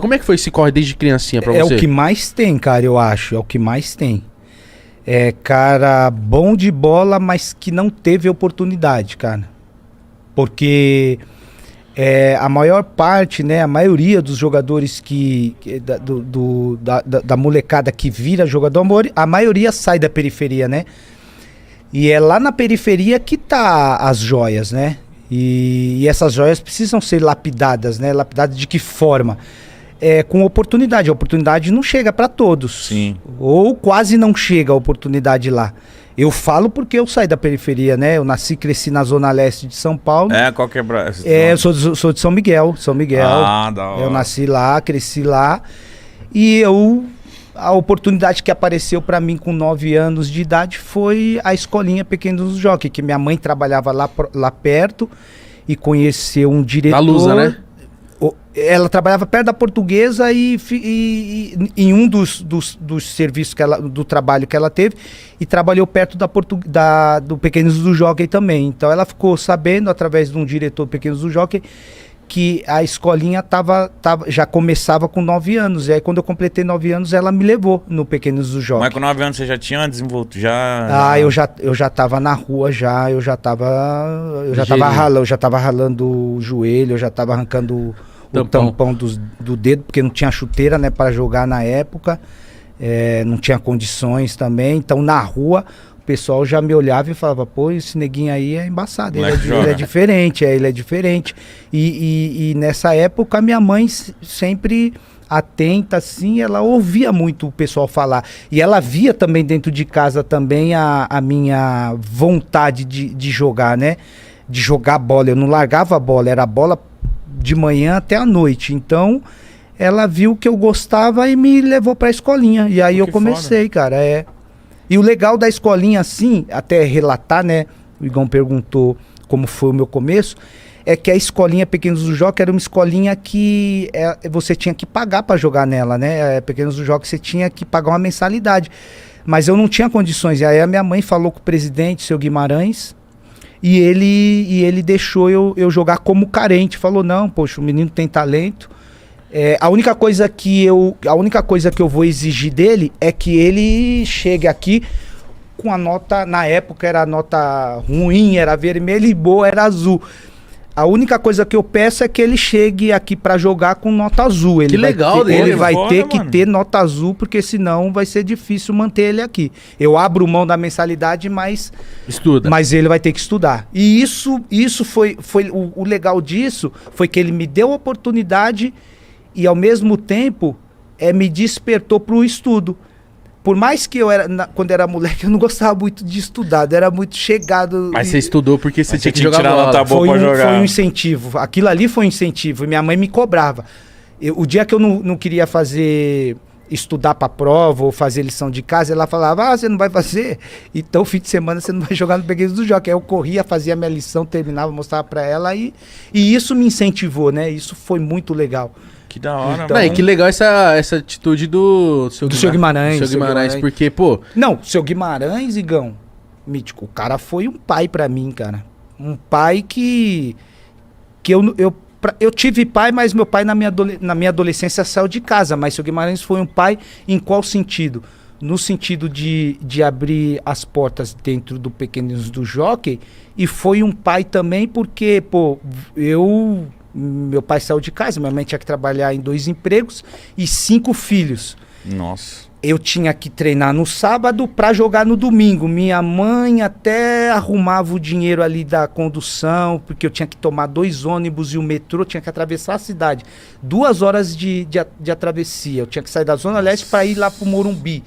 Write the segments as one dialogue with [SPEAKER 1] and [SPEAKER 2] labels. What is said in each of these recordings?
[SPEAKER 1] Como é que foi esse corre desde criancinha pra
[SPEAKER 2] É
[SPEAKER 1] você?
[SPEAKER 2] o que mais tem, cara, eu acho. É o que mais tem. É cara bom de bola, mas que não teve oportunidade, cara. Porque a maior parte, né, a maioria dos jogadores da molecada que vira jogador, a maioria sai da periferia, né? E é lá na periferia que tá as joias, né? E essas joias precisam ser lapidadas, né? Lapidadas de que forma? Com oportunidade. A oportunidade não chega para todos.
[SPEAKER 3] Sim.
[SPEAKER 2] Ou quase não chega a oportunidade lá. Eu falo porque eu saí da periferia, né? Eu nasci e cresci na zona leste de São Paulo.
[SPEAKER 3] Qual que é?
[SPEAKER 2] Eu sou de São Miguel. São Miguel.
[SPEAKER 3] Ah, da hora.
[SPEAKER 2] Eu nasci lá, cresci lá. E a oportunidade que apareceu para mim com 9 anos de idade foi a escolinha Pequenos Jockey, que minha mãe trabalhava lá perto e conheceu um diretor.
[SPEAKER 1] Na Lusa, né?
[SPEAKER 2] Ela trabalhava perto da Portuguesa e em um dos serviços do trabalho que ela teve, e trabalhou perto do Pequenos do Jockey também. Então ela ficou sabendo, através de um diretor Pequenos do Jockey, que a escolinha já começava com 9 anos. E aí quando eu completei 9 anos, ela me levou no Pequenos do Jockey.
[SPEAKER 3] Mas com 9 anos você já tinha desenvolto?
[SPEAKER 2] Eu já tava na rua eu já tava ralando o joelho, eu já tava arrancando o tampão do dedo, porque não tinha chuteira, né, para jogar na época, não tinha condições também. Então na rua o pessoal já me olhava e falava, pô, esse neguinho aí é embaçado, ele é diferente, ele é diferente. E nessa época minha mãe sempre atenta, assim, ela ouvia muito o pessoal falar. E ela via também dentro de casa também a minha vontade de jogar, né? De jogar bola. Eu não largava a bola, era a bola de manhã até a noite. Então, ela viu que eu gostava e me levou pra escolinha. E aí eu comecei, foda. Cara. E o legal da escolinha, assim, até relatar, né? O Igão perguntou como foi o meu começo. É que a escolinha Pequenos do Jockey era uma escolinha que você tinha que pagar para jogar nela, né? Pequenos do Jockey você tinha que pagar uma mensalidade. Mas eu não tinha condições. E aí a minha mãe falou com o presidente, seu Guimarães, e ele deixou eu jogar como carente. Falou, não, poxa, o menino tem talento. A única coisa que eu vou exigir dele é que ele chegue aqui com a nota, na época era nota ruim, era vermelho, e boa era azul. A única coisa que eu peço é que ele chegue aqui pra jogar com nota azul. Ele vai ter que ter nota azul, porque senão vai ser difícil manter ele aqui. Eu abro mão da mensalidade, mas ele vai ter que estudar. E isso foi o legal disso, foi que ele me deu a oportunidade e ao mesmo tempo me despertou pro estudo. Por mais que quando era moleque, eu não gostava muito de estudar, era muito chegado.
[SPEAKER 1] Mas você estudou porque você tinha que jogar
[SPEAKER 3] bola.
[SPEAKER 2] Foi um incentivo, aquilo ali foi um incentivo, e minha mãe me cobrava. O dia que eu não queria estudar para prova ou fazer lição de casa, ela falava, você não vai fazer? Então, fim de semana você não vai jogar no Pequenos do Jockey. Aí eu corria, fazia minha lição, terminava, mostrava para ela, e isso me incentivou, né? Isso foi muito legal.
[SPEAKER 3] Que da hora,
[SPEAKER 1] então, mano. Que legal essa atitude do seu Guimarães, porque, pô...
[SPEAKER 2] Não, o seu Guimarães, Igão, mítico, o cara foi um pai pra mim, cara. Um pai que eu tive pai, mas meu pai na minha adolescência saiu de casa. Mas o seu Guimarães foi um pai em qual sentido? No sentido de abrir as portas dentro do Pequenos do Jockey, e foi um pai também porque, pô, meu pai saiu de casa, minha mãe tinha que trabalhar em 2 empregos e 5 filhos.
[SPEAKER 3] Nossa.
[SPEAKER 2] Eu tinha que treinar no sábado para jogar no domingo. Minha mãe até arrumava o dinheiro ali da condução, porque eu tinha que tomar 2 ônibus e o metrô, tinha que atravessar a cidade. 2 horas de travessia. Eu tinha que sair da Zona Leste para ir lá pro Morumbi.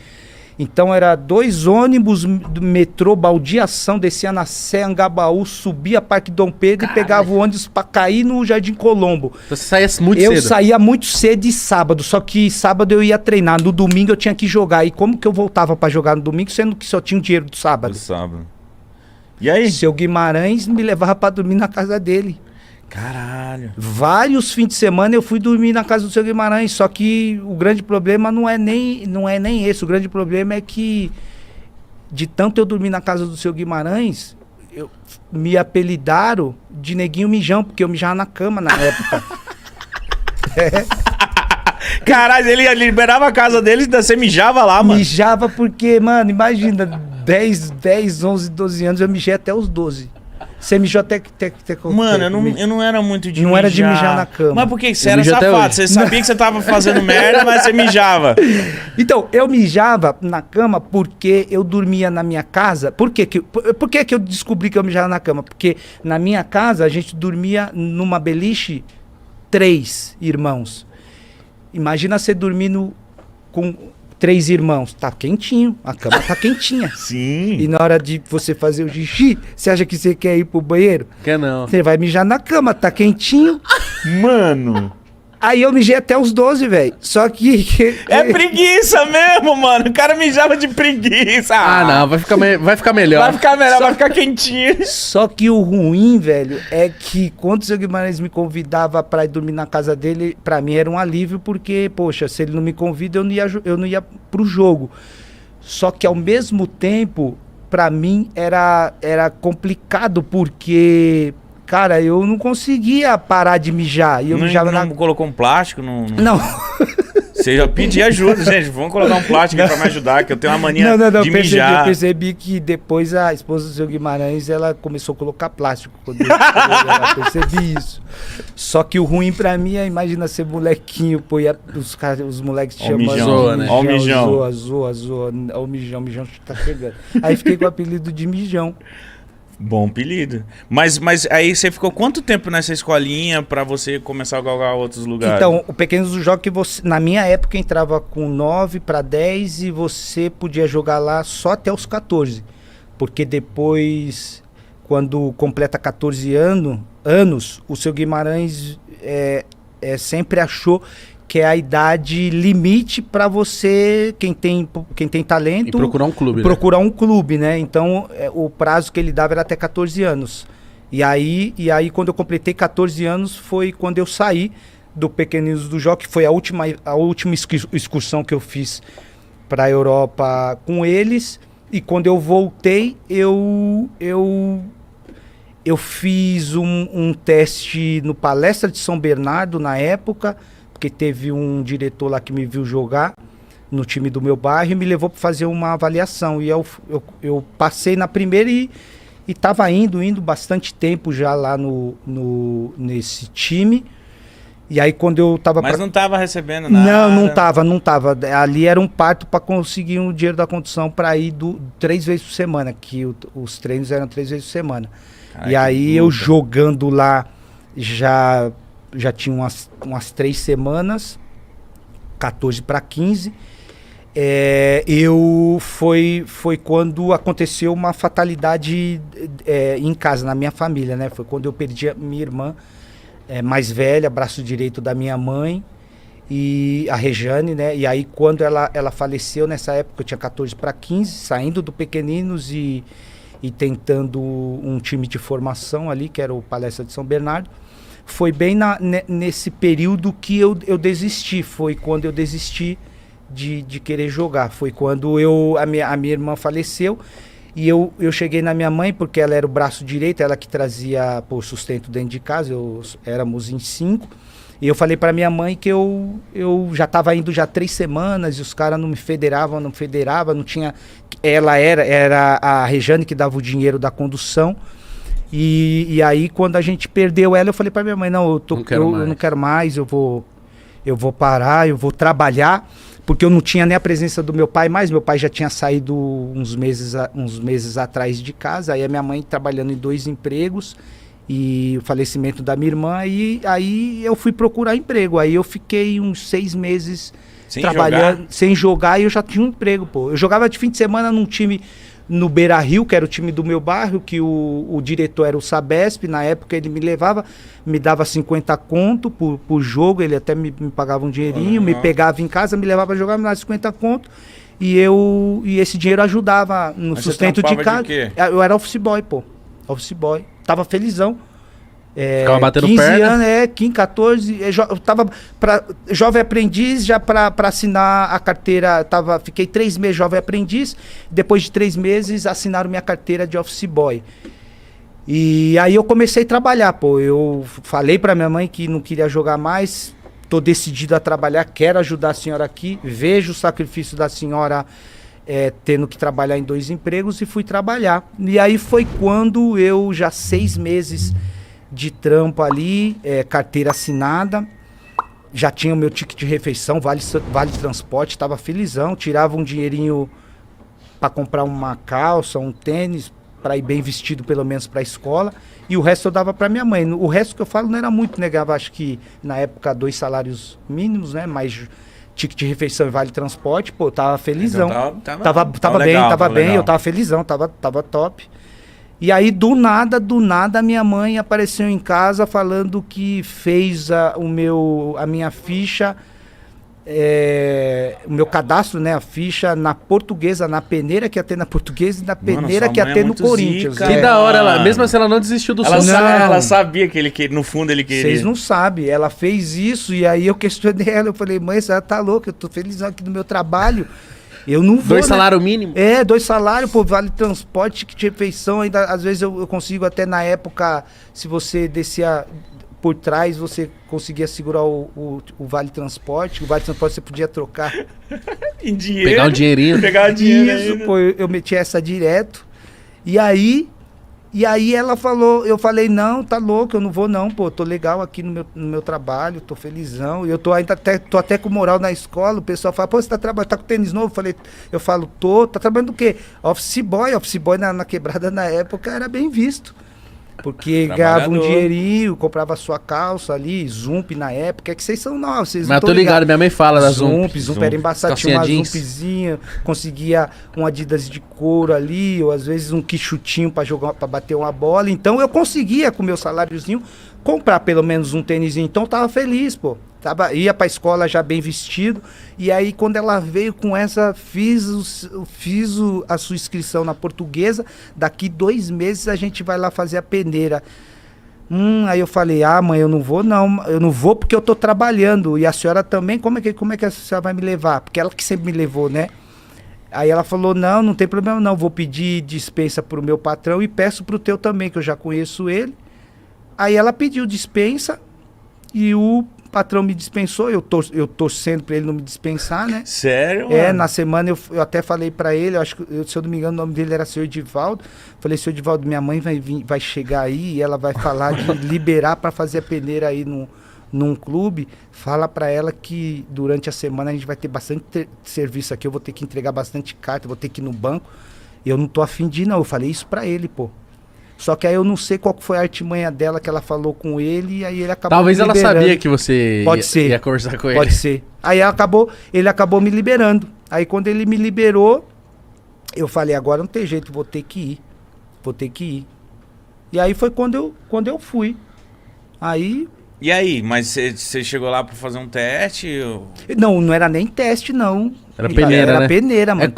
[SPEAKER 2] Então era 2 ônibus do metrô, baldeação, descia na Sé Angabaú, subia Parque Dom Pedro. Caralho. E pegava o ônibus pra cair no Jardim Colombo.
[SPEAKER 1] Então você saía muito cedo?
[SPEAKER 2] Eu saía muito cedo de sábado, só que sábado eu ia treinar, no domingo eu tinha que jogar. E como que eu voltava pra jogar no domingo, sendo que só tinha o dinheiro do sábado?
[SPEAKER 3] E aí?
[SPEAKER 2] Seu Guimarães me levava pra dormir na casa dele.
[SPEAKER 3] Caralho.
[SPEAKER 2] Vários fins de semana eu fui dormir na casa do seu Guimarães, só que o grande problema não é nem esse. O grande problema é que, de tanto eu dormir na casa do seu Guimarães, me apelidaram de Neguinho Mijão, porque eu mijava na cama na época.
[SPEAKER 3] Caralho, ele liberava a casa dele e você mijava lá, mano.
[SPEAKER 2] Mijava porque, mano, imagina, 10, 11, 12 anos, eu mijei até os 12. Você mijou até
[SPEAKER 3] Mano, eu não era muito de
[SPEAKER 2] não
[SPEAKER 3] mijar.
[SPEAKER 2] Era de mijar na cama.
[SPEAKER 3] Mas por que você era safado? Você sabia que você tava fazendo merda, mas você mijava.
[SPEAKER 2] Então, eu mijava na cama porque eu dormia na minha casa. Por que eu descobri que eu mijava na cama? Porque na minha casa a gente dormia numa beliche 3 irmãos. Imagina você dormindo com 3 irmãos. Tá quentinho, a cama tá quentinha.
[SPEAKER 3] Sim.
[SPEAKER 2] E na hora de você fazer o xixi, você acha que você quer ir pro banheiro?
[SPEAKER 1] Quer não.
[SPEAKER 2] Você vai mijar na cama, tá quentinho.
[SPEAKER 3] Mano.
[SPEAKER 2] Aí eu mijei até os 12, velho. Só que...
[SPEAKER 3] É preguiça mesmo, mano. O cara mijava de preguiça.
[SPEAKER 1] Ah, não. Vai ficar melhor.
[SPEAKER 3] Vai ficar melhor, vai ficar quentinho.
[SPEAKER 2] Só que o ruim, velho, é que quando o seu Guimarães me convidava pra ir dormir na casa dele, pra mim era um alívio, porque, poxa, se ele não me convida, eu não ia pro jogo. Só que ao mesmo tempo, pra mim era complicado, porque... Cara, eu não conseguia parar de mijar. E eu mijava
[SPEAKER 3] não colocou um plástico? Não. Você já pediu ajuda, gente. Vamos colocar um plástico aqui pra me ajudar, que eu tenho uma mania de mijar.
[SPEAKER 2] Eu percebi que depois a esposa do seu Guimarães, ela começou a colocar plástico. Quando eu percebi isso. Só que o ruim pra mim é, imagina ser molequinho, pô, e os moleques te chamando.
[SPEAKER 3] Zoa, né? Ó o mijão.
[SPEAKER 2] Zoa. Ó o mijão tá chegando. Aí fiquei com o apelido de mijão.
[SPEAKER 3] Bom apelido. Mas aí você ficou quanto tempo nessa escolinha pra você começar a galgar outros lugares?
[SPEAKER 2] Então, o Pequenos do Jogo, que você, na minha época, entrava com 9 para 10 e você podia jogar lá só até os 14. Porque depois, quando completa 14 anos, o seu Guimarães sempre achou que é a idade limite para você, quem tem talento...
[SPEAKER 1] E procurar um clube.
[SPEAKER 2] Procurar um clube, né? Então, o prazo que ele dava era até 14 anos. E aí, quando eu completei 14 anos, foi quando eu saí do Pequeninos do Jogo, que foi a última excursão que eu fiz para a Europa com eles. E quando eu voltei, eu fiz um teste no Palestra de São Bernardo, na época... Porque teve um diretor lá que me viu jogar no time do meu bairro e me levou para fazer uma avaliação. E eu passei na primeira e estava indo bastante tempo já lá nesse time. E aí quando eu estava...
[SPEAKER 3] Mas não estava recebendo nada?
[SPEAKER 2] Não tava. Ali era um parto para conseguir um dinheiro da condução para ir 3 vezes por semana, que os treinos eram 3 vezes por semana. Ai, e aí eu jogando lá já tinha umas 3 semanas, 14 para 15. Foi quando aconteceu uma fatalidade em casa, na minha família, né? Foi quando eu perdi a minha irmã mais velha, braço direito da minha mãe, e a Rejane, né? E aí quando ela faleceu, nessa época eu tinha 14 para 15, saindo do Pequeninos e tentando um time de formação ali, que era o Palestra de São Bernardo. Foi bem nesse período que eu desisti. Foi quando eu desisti de querer jogar. Foi quando a minha irmã faleceu e eu cheguei na minha mãe, porque ela era o braço direito, ela que trazia o sustento dentro de casa. Éramos em 5. E eu falei para minha mãe que eu já estava indo já 3 semanas e os caras não me federavam, não tinha... Era a Rejane que dava o dinheiro da condução. E aí, quando a gente perdeu ela, eu falei pra minha mãe, não quero mais, eu vou parar, eu vou trabalhar, porque eu não tinha nem a presença do meu pai mais. Meu pai já tinha saído uns meses atrás de casa, aí a minha mãe trabalhando em 2 empregos, e o falecimento da minha irmã, e aí eu fui procurar emprego. Aí eu fiquei uns 6 meses trabalhando, sem jogar, e eu já tinha um emprego, pô. Eu jogava de fim de semana num time... no Beira Rio, que era o time do meu bairro, que o diretor era o Sabesp. Na época ele me levava, me dava 50 conto por jogo, ele até me pagava um dinheirinho, me pegava em casa, me levava a jogar, me dava 50 conto, e esse dinheiro ajudava no sustento de casa. Eu era office boy, pô. Office boy. Tava felizão.
[SPEAKER 1] Ficava batendo
[SPEAKER 2] 15
[SPEAKER 1] perna.
[SPEAKER 2] anos, 15, 14, eu tava jovem aprendiz, já para assinar a carteira, fiquei 3 meses jovem aprendiz, depois de 3 meses assinaram minha carteira de office boy. E aí eu comecei a trabalhar, pô, eu falei para minha mãe que não queria jogar mais, tô decidido a trabalhar, quero ajudar a senhora aqui, vejo o sacrifício da senhora tendo que trabalhar em 2 empregos e fui trabalhar. E aí foi quando eu, já 6 meses de trampo ali, carteira assinada, já tinha o meu ticket de refeição, vale transporte, tava felizão, tirava um dinheirinho para comprar uma calça, um tênis, para ir bem vestido pelo menos para a escola, e o resto eu dava para minha mãe. O resto que eu falo não era muito, negava acho que na época 2 salários mínimos, né, mais ticket de refeição e vale transporte, pô, eu tava felizão. Então, tava bem, eu tava felizão, tava top. E aí do nada minha mãe apareceu em casa falando que fez a minha ficha, o meu cadastro, né, a ficha na Portuguesa, na peneira que ia ter na Portuguesa e na peneira que ia ter no Corinthians.
[SPEAKER 1] Que da hora, mesmo assim ela não desistiu do sonho.
[SPEAKER 3] Ela sabia que no fundo ele queria.
[SPEAKER 2] Vocês não sabem, ela fez isso e aí eu questionei ela, eu falei, mãe, você tá louca, eu tô feliz aqui no meu trabalho. Eu não vou.
[SPEAKER 1] 2 salários mínimos?
[SPEAKER 2] 2 salários, pô, vale transporte, que de refeição, ainda às vezes eu consigo até na época, se você descia por trás, você conseguia segurar o vale transporte, o vale transporte você podia trocar
[SPEAKER 3] em dinheiro.
[SPEAKER 1] Pegar o dinheirinho.
[SPEAKER 3] Pegar o dinheiro.
[SPEAKER 2] Isso, pô, eu meti essa direto. E aí ela falou, eu falei, não, tá louco, eu não vou não, pô, tô legal aqui no meu trabalho, tô felizão, e eu tô até com moral na escola, o pessoal fala, pô, você tá com tênis novo? Eu falo, tá trabalhando do quê? Office boy na quebrada na época era bem visto, porque ganhava um dinheirinho, comprava sua calça ali, Zump na época, é que vocês são novos, vocês não
[SPEAKER 1] tô ligado, minha mãe fala da Zump.
[SPEAKER 2] Zump era embaçado, tinha uma Zumpzinha, conseguia um Adidas de couro ali, ou às vezes um quichutinho pra bater uma bola, então eu conseguia com o meu saláriozinho comprar pelo menos um tênisinho, então eu tava feliz, pô. Ia pra escola já bem vestido, e aí quando ela veio com essa, fiz a sua inscrição na Portuguesa, daqui 2 meses a gente vai lá fazer a peneira. Aí eu falei, mãe, eu não vou porque eu tô trabalhando, e a senhora também, como é que a senhora vai me levar? Porque ela que sempre me levou, né? Aí ela falou, não tem problema não, vou pedir dispensa pro meu patrão e peço pro teu também, que eu já conheço ele. Aí ela pediu dispensa, e o patrão me dispensou, eu torcendo pra ele não me dispensar, né?
[SPEAKER 3] Sério, mano?
[SPEAKER 2] Na semana eu até falei pra ele, acho que, se eu não me engano, o nome dele era Sr. Edivaldo. Falei, Sr. Edivaldo, minha mãe vai chegar aí e ela vai falar de liberar pra fazer a peneira aí num clube. Fala pra ela que durante a semana a gente vai ter bastante serviço aqui, eu vou ter que entregar bastante carta, vou ter que ir no banco. E eu não tô afim de ir, não. Eu falei isso pra ele, pô. Só que aí eu não sei qual foi a artimanha dela que ela falou com ele e aí ele acabou
[SPEAKER 1] Talvez ela sabia que você ia conversar com ele.
[SPEAKER 2] Pode ser. Aí ele acabou me liberando. Aí quando ele me liberou, eu falei, agora não tem jeito, vou ter que ir. E aí foi quando eu fui. Aí...
[SPEAKER 3] E aí, mas você chegou lá pra fazer um teste? Ou...
[SPEAKER 2] Não era nem teste, não.
[SPEAKER 1] Era peneira,
[SPEAKER 2] Era
[SPEAKER 1] né?
[SPEAKER 2] peneira, mano.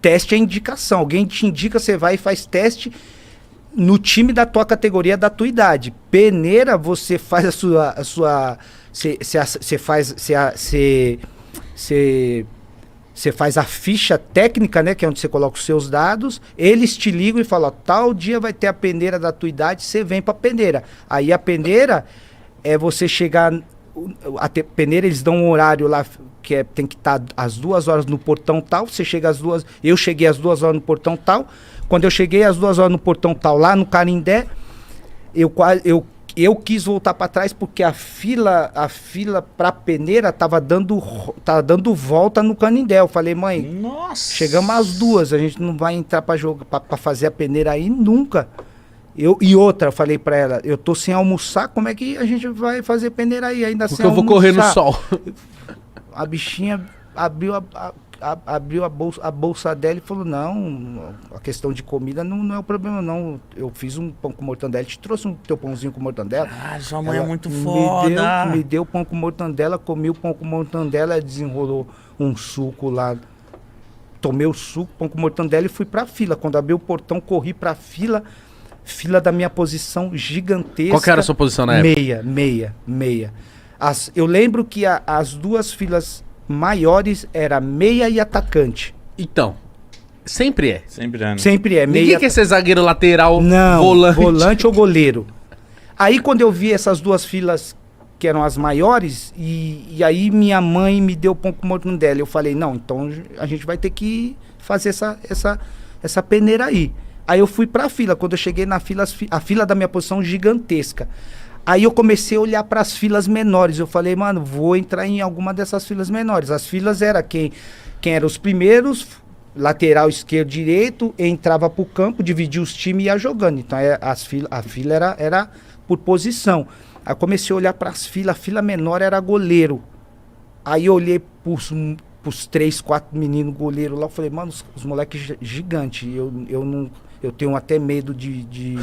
[SPEAKER 2] Teste é indicação. Alguém te indica, você vai e faz teste no time da tua categoria, da tua idade. Peneira, você faz você faz a ficha técnica, né, que é onde você coloca os seus dados, eles te ligam e falam, ó, tal dia vai ter a peneira da tua idade, você vem pra peneira. Aí a peneira é você chegar, peneira eles dão um horário lá, que tem que estar às 2 horas no portão tal, você chega às 2, eu cheguei às 2 horas no portão tal. Quando eu cheguei às 2 horas no portão tal, lá no Canindé, eu quis voltar para trás porque a fila pra peneira tava dando volta no Canindé. Eu falei, mãe,
[SPEAKER 3] nossa,
[SPEAKER 2] chegamos às 2, a gente não vai entrar para jogar, para fazer a peneira aí nunca. E outra, eu falei para ela, eu tô sem almoçar, como é que a gente vai fazer peneira aí ainda
[SPEAKER 1] porque
[SPEAKER 2] sem almoçar?
[SPEAKER 1] Porque eu vou correr no sol.
[SPEAKER 2] A bichinha abriu a bolsa dela e falou, não, a questão de comida não é o problema, não. Eu fiz um pão com mortandela, te trouxe um teu pãozinho com mortandela.
[SPEAKER 3] Sua mãe é muito foda.
[SPEAKER 2] Me deu pão com mortandela, comi o pão com mortandela, desenrolou um suco lá. Tomei o suco, pão com mortandela e fui pra fila. Quando abri o portão, corri pra fila da minha posição gigantesca.
[SPEAKER 1] Qual que era a sua posição na época?
[SPEAKER 2] Meia. Eu lembro que as 2 filas maiores era meia e atacante.
[SPEAKER 1] Então, sempre é.
[SPEAKER 2] Sempre é.
[SPEAKER 1] Ninguém quer ser zagueiro lateral,
[SPEAKER 2] não, volante ou goleiro. Aí quando eu vi essas 2 filas que eram as maiores, e aí minha mãe me deu pão com mortandela. Eu falei, não, então a gente vai ter que fazer essa peneira aí. Aí eu fui pra fila. Quando eu cheguei na fila, a fila da minha posição gigantesca. Aí eu comecei a olhar para as filas menores. Eu falei, mano, vou entrar em alguma dessas filas menores. As filas era quem eram os primeiros, lateral, esquerdo, direito, entrava pro campo, dividia os times e ia jogando. Então a fila era por posição. Aí eu comecei a olhar para as filas. A fila menor era goleiro. Aí eu olhei pros 3, 4 meninos goleiros lá. Eu falei, mano, os moleques gigantes. Eu tenho até medo de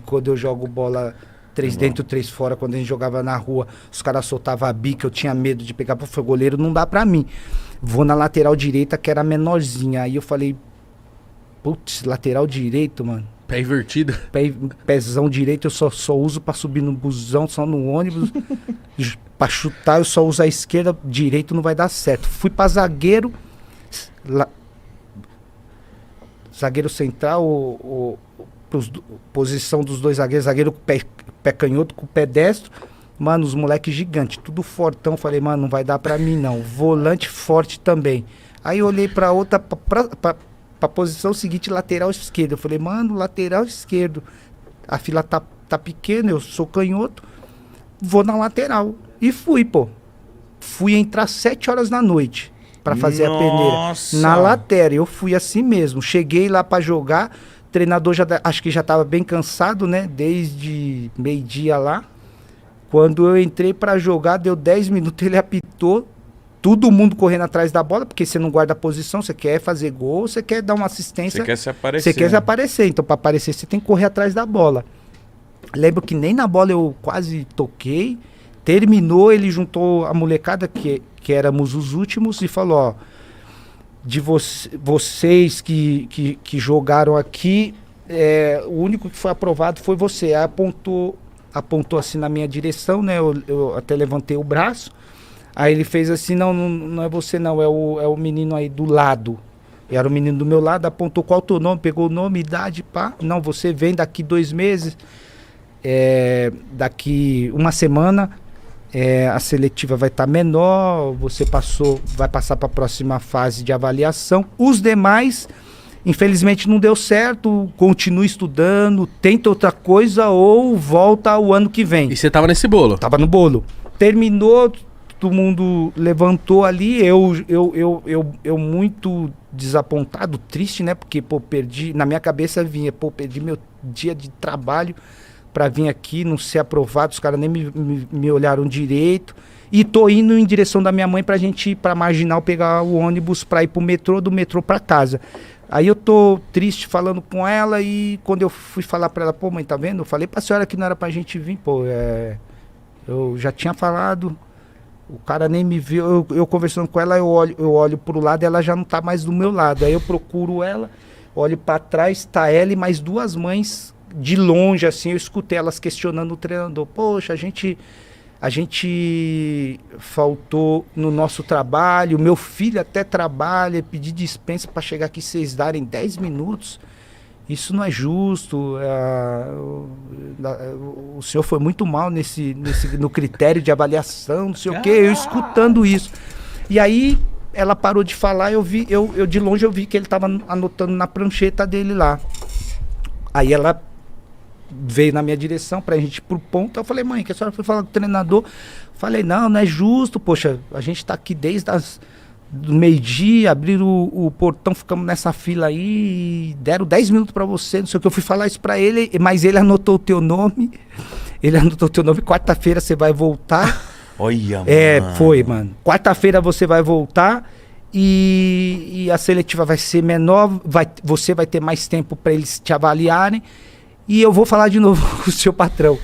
[SPEAKER 2] quando eu jogo bola 3 dentro, 3 fora. Quando a gente jogava na rua, os caras soltavam a bica, eu tinha medo de pegar. Pô, goleiro não dá pra mim. Vou na lateral direita, que era menorzinha. Aí eu falei, putz, lateral direito, mano.
[SPEAKER 1] Pé invertido.
[SPEAKER 2] Pezão direito eu só uso pra subir no busão, só no ônibus. Pra chutar eu só uso a esquerda, direito não vai dar certo. Fui pra zagueiro. Zagueiro central, posição dos dois zagueiros. Zagueiro com pé canhoto, com o pé destro. Mano, os moleques gigantes, tudo fortão. Falei, mano, não vai dar pra mim não. Volante forte também. Aí eu olhei pra outra, pra posição seguinte, lateral esquerdo. Eu falei, mano, lateral esquerdo. A fila tá pequena, eu sou canhoto. Vou na lateral. E fui, pô. Fui entrar 7 horas da noite pra fazer a peneira. Na lateral, eu fui assim mesmo. Cheguei lá pra jogar. O treinador acho que já tava bem cansado, né? Desde meio-dia lá. Quando eu entrei pra jogar, deu 10 minutos, ele apitou. Todo mundo correndo atrás da bola, porque você não guarda a posição, você quer fazer gol, você quer dar uma assistência.
[SPEAKER 3] Você quer se aparecer.
[SPEAKER 2] Você quer se aparecer, então pra aparecer você tem que correr atrás da bola. Lembro que nem na bola eu quase toquei. Terminou, ele juntou a molecada, que éramos os últimos, e falou, ó, de vocês que jogaram aqui, o único que foi aprovado foi você. Aí apontou assim na minha direção, né? Eu até levantei o braço. Aí ele fez assim, não é você não, é o menino aí do lado. Era o menino do meu lado, apontou qual o teu nome, pegou o nome, idade, pá. Não, você vem daqui 2 meses, daqui 1 semana, a seletiva vai estar menor, você vai passar para a próxima fase de avaliação. Os demais, infelizmente não deu certo, continua estudando, tenta outra coisa ou volta ao ano que vem.
[SPEAKER 1] E você tava nesse bolo?
[SPEAKER 2] Tava no bolo. Terminou, todo mundo levantou ali, eu muito desapontado, triste, né? Porque, pô, perdi, na minha cabeça vinha, pô, perdi meu dia de trabalho pra vir aqui, não ser aprovado, os caras nem me olharam direito. E tô indo em direção da minha mãe pra gente ir pra Marginal, pegar o ônibus pra ir pro metrô, do metrô pra casa. Aí eu tô triste falando com ela, e quando eu fui falar pra ela, pô, mãe, tá vendo? Eu falei pra senhora que não era pra gente vir, pô, eu já tinha falado, o cara nem me viu, eu conversando com ela, eu olho pro lado e ela já não tá mais do meu lado. Aí eu procuro ela, olho pra trás, tá ela e mais 2 mães de longe, assim, eu escutei elas questionando o treinador. Poxa, a gente faltou no nosso trabalho, meu filho até trabalha, pedi dispensa para chegar aqui, vocês darem 10 minutos. Isso não é justo. O senhor foi muito mal no critério de avaliação, não sei o quê, eu escutando isso. E aí ela parou de falar, eu de longe eu vi que ele estava anotando na prancheta dele lá. Aí ela veio na minha direção pra gente ir pro ponto. Eu falei, mãe, que a senhora foi falar com o treinador? Falei, não é justo, poxa, a gente tá aqui desde do meio-dia, abriram o portão, ficamos nessa fila aí, deram 10 minutos pra você, não sei o que. Eu fui falar isso pra ele, mas ele anotou o teu nome, quarta-feira você vai voltar.
[SPEAKER 3] Olha, mano.
[SPEAKER 2] Foi, mano. Quarta-feira você vai voltar e a seletiva vai ser menor, você vai ter mais tempo pra eles te avaliarem. E eu vou falar de novo com o seu patrão.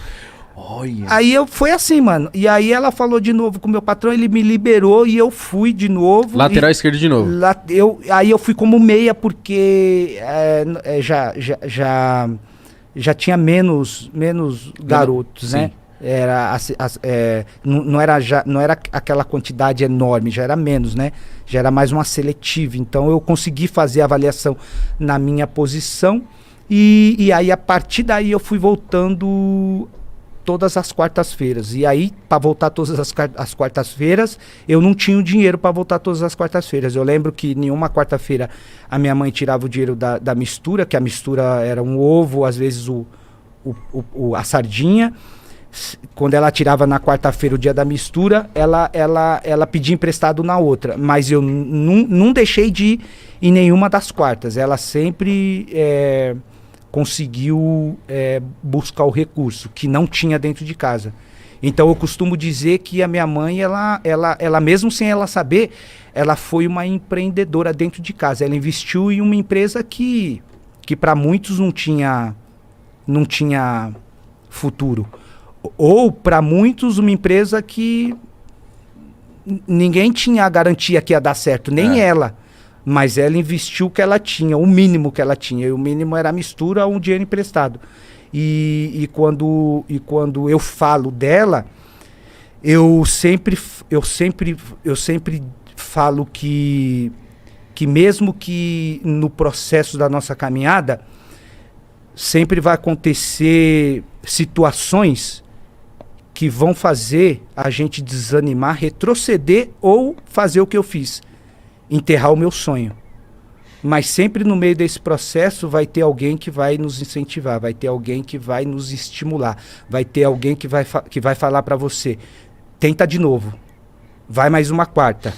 [SPEAKER 3] Olha.
[SPEAKER 2] Aí foi assim, mano. E aí ela falou de novo com o meu patrão, ele me liberou e eu fui de novo.
[SPEAKER 1] Lateral esquerdo de novo.
[SPEAKER 2] Aí eu fui como meia, porque já tinha menos garotos, né? Não era aquela quantidade enorme, já era menos, né? Já era mais uma seletiva. Então eu consegui fazer a avaliação na minha posição. E aí, a partir daí, eu fui voltando todas as quartas-feiras. E aí, para voltar todas as quartas-feiras, eu não tinha o dinheiro para voltar todas as quartas-feiras. Eu lembro que nenhuma quarta-feira a minha mãe tirava o dinheiro da mistura, que a mistura era um ovo, às vezes a sardinha. Quando ela tirava na quarta-feira, o dia da mistura, ela pedia emprestado na outra. Mas eu não deixei de ir em nenhuma das quartas. Ela sempre conseguiu buscar o recurso, que não tinha dentro de casa. Então eu costumo dizer que a minha mãe, ela mesmo sem ela saber, ela foi uma empreendedora dentro de casa. Ela investiu em uma empresa que para muitos não tinha futuro. Ou, para muitos, uma empresa que ninguém tinha a garantia que ia dar certo, nem ela. Mas ela investiu o que ela tinha, o mínimo que ela tinha. E o mínimo era a mistura ou um dinheiro emprestado. E quando eu falo dela, eu sempre falo que mesmo que no processo da nossa caminhada, sempre vai acontecer situações que vão fazer a gente desanimar, retroceder ou fazer o que eu fiz, enterrar o meu sonho. Mas sempre no meio desse processo vai ter alguém que vai nos incentivar, vai ter alguém que vai nos estimular, vai ter alguém que vai falar para você, tenta de novo, vai mais uma quarta,